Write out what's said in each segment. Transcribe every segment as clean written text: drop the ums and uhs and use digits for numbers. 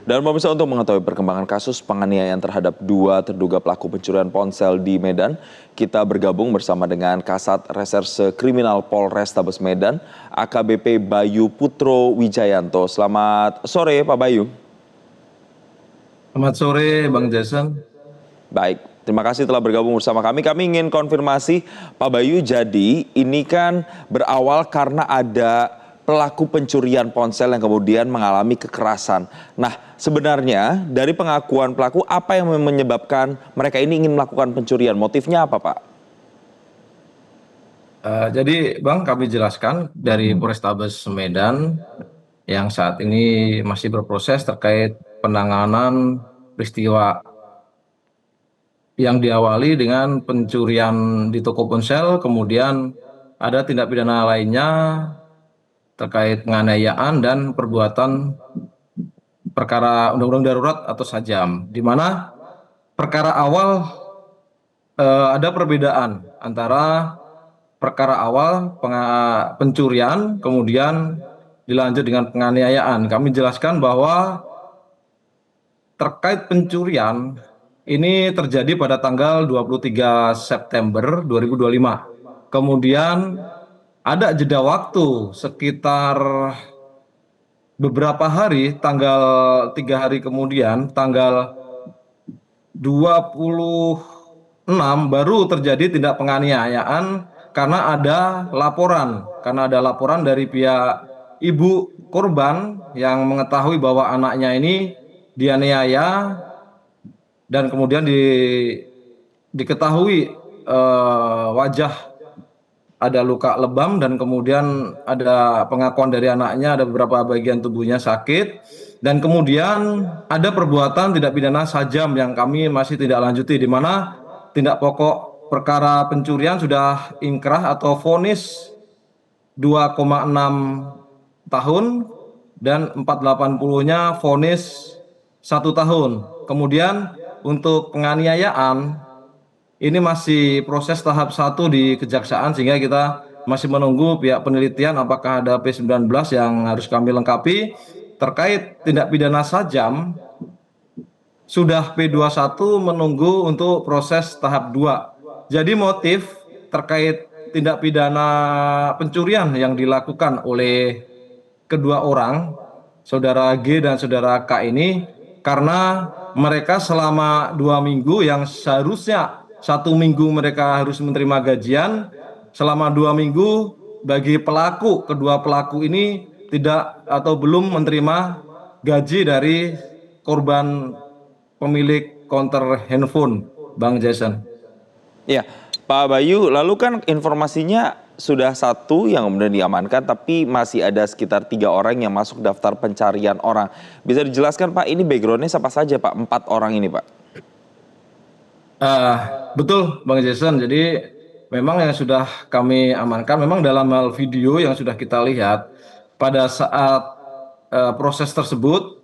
Dan pemirsa, untuk mengetahui perkembangan kasus penganiayaan terhadap dua terduga pelaku pencurian ponsel di Medan, kita bergabung bersama dengan Kasat Reserse Kriminal Polrestabes Medan, AKBP Bayu Putro Wijayanto. Selamat sore Pak Bayu. Selamat sore Bang Jason. Baik, terima kasih telah bergabung bersama kami. Kami ingin konfirmasi Pak Bayu, jadi ini kan berawal karena ada pelaku pencurian ponsel yang kemudian mengalami kekerasan. Nah, sebenarnya dari pengakuan pelaku, apa yang menyebabkan mereka ini ingin melakukan pencurian? Motifnya apa, Pak? Jadi Bang, kami jelaskan dari Polrestabes Medan yang saat ini masih berproses terkait penanganan peristiwa yang diawali dengan pencurian di toko ponsel, kemudian ada tindak pidana lainnya terkait penganiayaan dan perbuatan perkara undang-undang darurat atau sajam, di mana perkara awal ada perbedaan antara perkara awal pencurian kemudian dilanjut dengan penganiayaan. Kami jelaskan bahwa terkait pencurian ini terjadi pada tanggal 23 September 2025. Kemudian ada jeda waktu sekitar beberapa hari, tanggal 3 hari kemudian, tanggal 26 baru terjadi tindak penganiayaan karena ada laporan dari pihak ibu korban yang mengetahui bahwa anaknya ini dianiaya dan kemudian diketahui wajah ada luka lebam dan kemudian ada pengakuan dari anaknya ada beberapa bagian tubuhnya sakit, dan kemudian ada perbuatan tindak pidana sajam yang kami masih tidak lanjuti, di mana tindak pokok perkara pencurian sudah ingkrah atau vonis 2,6 tahun dan 480-nya vonis 1 tahun. Kemudian untuk penganiayaan ini masih proses tahap 1 di Kejaksaan, sehingga kita masih menunggu pihak penelitian apakah ada P19 yang harus kami lengkapi. Terkait tindak pidana sajam, sudah P21 menunggu untuk proses tahap 2. Jadi motif terkait tindak pidana pencurian yang dilakukan oleh kedua orang, saudara G dan saudara K ini, karena mereka selama 2 minggu yang seharusnya 1 minggu mereka harus menerima gajian, selama 2 minggu bagi kedua pelaku ini tidak atau belum menerima gaji dari korban pemilik konter handphone, Bang Jason. Ya, Pak Bayu, lalu kan informasinya sudah 1 yang kemudian diamankan, tapi masih ada sekitar 3 orang yang masuk daftar pencarian orang. Bisa dijelaskan Pak, ini backgroundnya siapa saja Pak, 4 orang ini Pak? Betul Bang Jason, jadi memang yang sudah kami amankan, memang dalam hal video yang sudah kita lihat pada saat proses tersebut,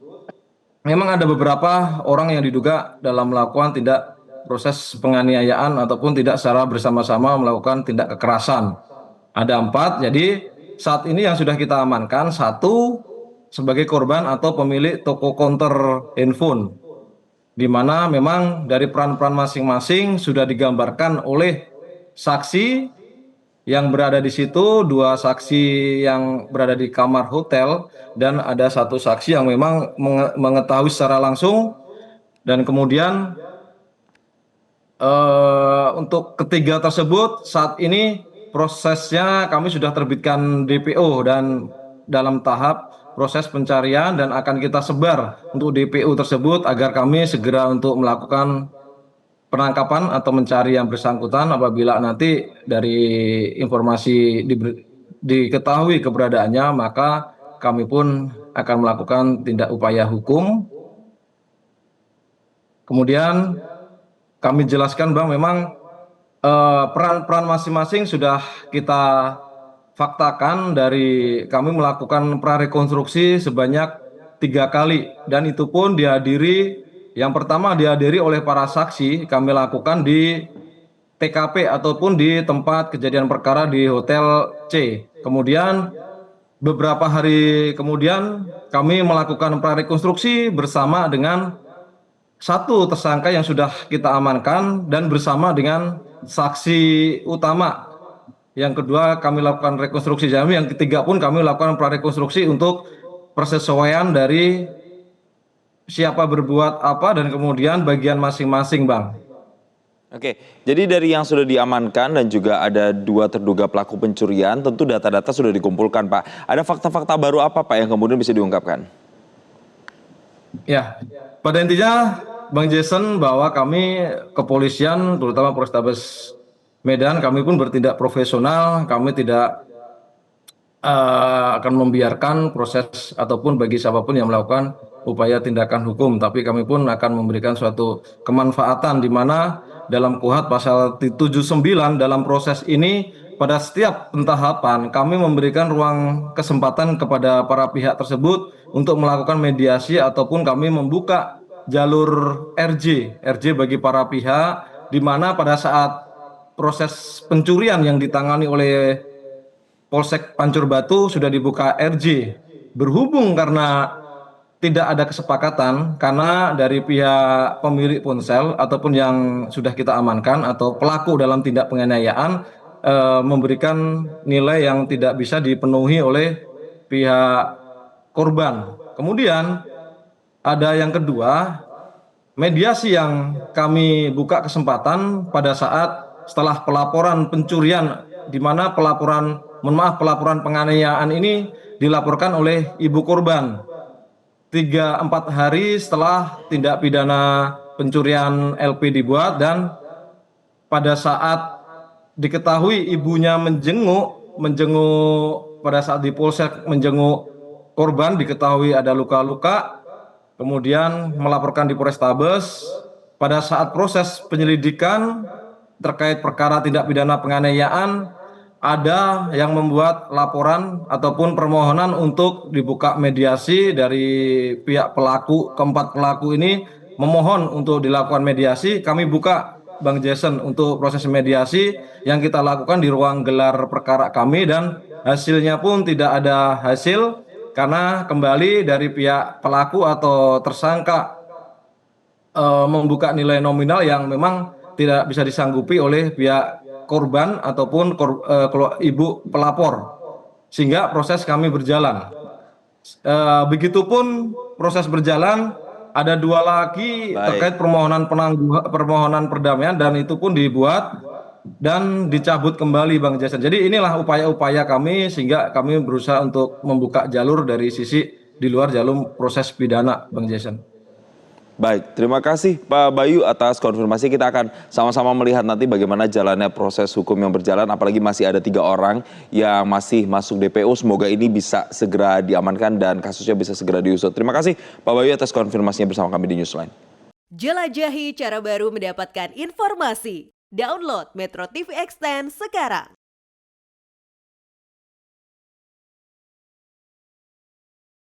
memang ada beberapa orang yang diduga dalam melakukan tindak proses penganiayaan ataupun tidak secara bersama-sama melakukan tindak kekerasan. Ada 4, jadi saat ini yang sudah kita amankan 1 sebagai korban atau pemilik toko counter handphone, di mana memang dari peran-peran masing-masing sudah digambarkan oleh saksi yang berada di situ, 2 saksi yang berada di kamar hotel, dan ada 1 saksi yang memang mengetahui secara langsung. Dan kemudian untuk ketiga tersebut saat ini prosesnya kami sudah terbitkan DPO dan dalam tahap proses pencarian, dan akan kita sebar untuk DPO tersebut agar kami segera untuk melakukan penangkapan atau mencari yang bersangkutan apabila nanti dari informasi diketahui keberadaannya, maka kami pun akan melakukan tindak upaya hukum. Kemudian kami jelaskan Bang, memang peran-peran masing-masing sudah kita faktakan dari kami melakukan prarekonstruksi sebanyak 3 kali, dan itu pun dihadiri, yang pertama dihadiri oleh para saksi, kami lakukan di TKP ataupun di tempat kejadian perkara di Hotel C. Kemudian beberapa hari kemudian kami melakukan prarekonstruksi bersama dengan satu tersangka yang sudah kita amankan dan bersama dengan saksi utama. Yang kedua kami lakukan rekonstruksi jami, yang ketiga pun kami lakukan prarekonstruksi untuk persesuaian dari siapa berbuat apa dan kemudian bagian masing-masing, Bang. Oke, jadi dari yang sudah diamankan dan juga ada 2 terduga pelaku pencurian, tentu data-data sudah dikumpulkan, Pak. Ada fakta-fakta baru apa, Pak, yang kemudian bisa diungkapkan? Ya, pada intinya Bang Jason, bahwa kami kepolisian terutama Polrestabes Medan, kami pun bertindak profesional, kami tidak akan membiarkan proses ataupun bagi siapapun yang melakukan upaya tindakan hukum, tapi kami pun akan memberikan suatu kemanfaatan di mana dalam KUHP pasal 79 dalam proses ini pada setiap pentahapan kami memberikan ruang kesempatan kepada para pihak tersebut untuk melakukan mediasi ataupun kami membuka jalur RJ bagi para pihak, di mana pada saat proses pencurian yang ditangani oleh Polsek Pancur Batu sudah dibuka RJ. Berhubung karena tidak ada kesepakatan, karena dari pihak pemilik ponsel ataupun yang sudah kita amankan atau pelaku dalam tindak penganiayaan memberikan nilai yang tidak bisa dipenuhi oleh pihak korban. Kemudian ada yang kedua, mediasi yang kami buka kesempatan pada saat setelah pelaporan pencurian, di mana pelaporan penganiayaan ini dilaporkan oleh ibu korban 3-4 hari setelah tindak pidana pencurian LP dibuat, dan pada saat diketahui ibunya menjenguk pada saat di Polsek menjenguk korban, diketahui ada luka-luka, kemudian melaporkan di Polrestabes. Pada saat proses penyelidikan terkait perkara tindak pidana penganiayaan, ada yang membuat laporan ataupun permohonan untuk dibuka mediasi dari pihak pelaku. Keempat pelaku ini memohon untuk dilakukan mediasi. Kami buka, Bang Jason, untuk proses mediasi yang kita lakukan di ruang gelar perkara kami, dan hasilnya pun tidak ada hasil karena kembali dari pihak pelaku atau tersangka membuka nilai nominal yang memang tidak bisa disanggupi oleh pihak korban ataupun ibu pelapor, sehingga proses kami berjalan. Begitupun proses berjalan, ada 2 lagi terkait permohonan perdamaian, dan itu pun dibuat dan dicabut kembali, Bang Jason. Jadi inilah upaya-upaya kami sehingga kami berusaha untuk membuka jalur dari sisi di luar jalur proses pidana, Bang Jason. Baik, terima kasih Pak Bayu atas konfirmasi. Kita akan sama-sama melihat nanti bagaimana jalannya proses hukum yang berjalan, apalagi masih ada 3 orang yang masih masuk DPO. Semoga ini bisa segera diamankan dan kasusnya bisa segera diusut. Terima kasih Pak Bayu atas konfirmasinya bersama kami di Newsline. Jelajahi cara baru mendapatkan informasi. Download Metro TV Extend sekarang.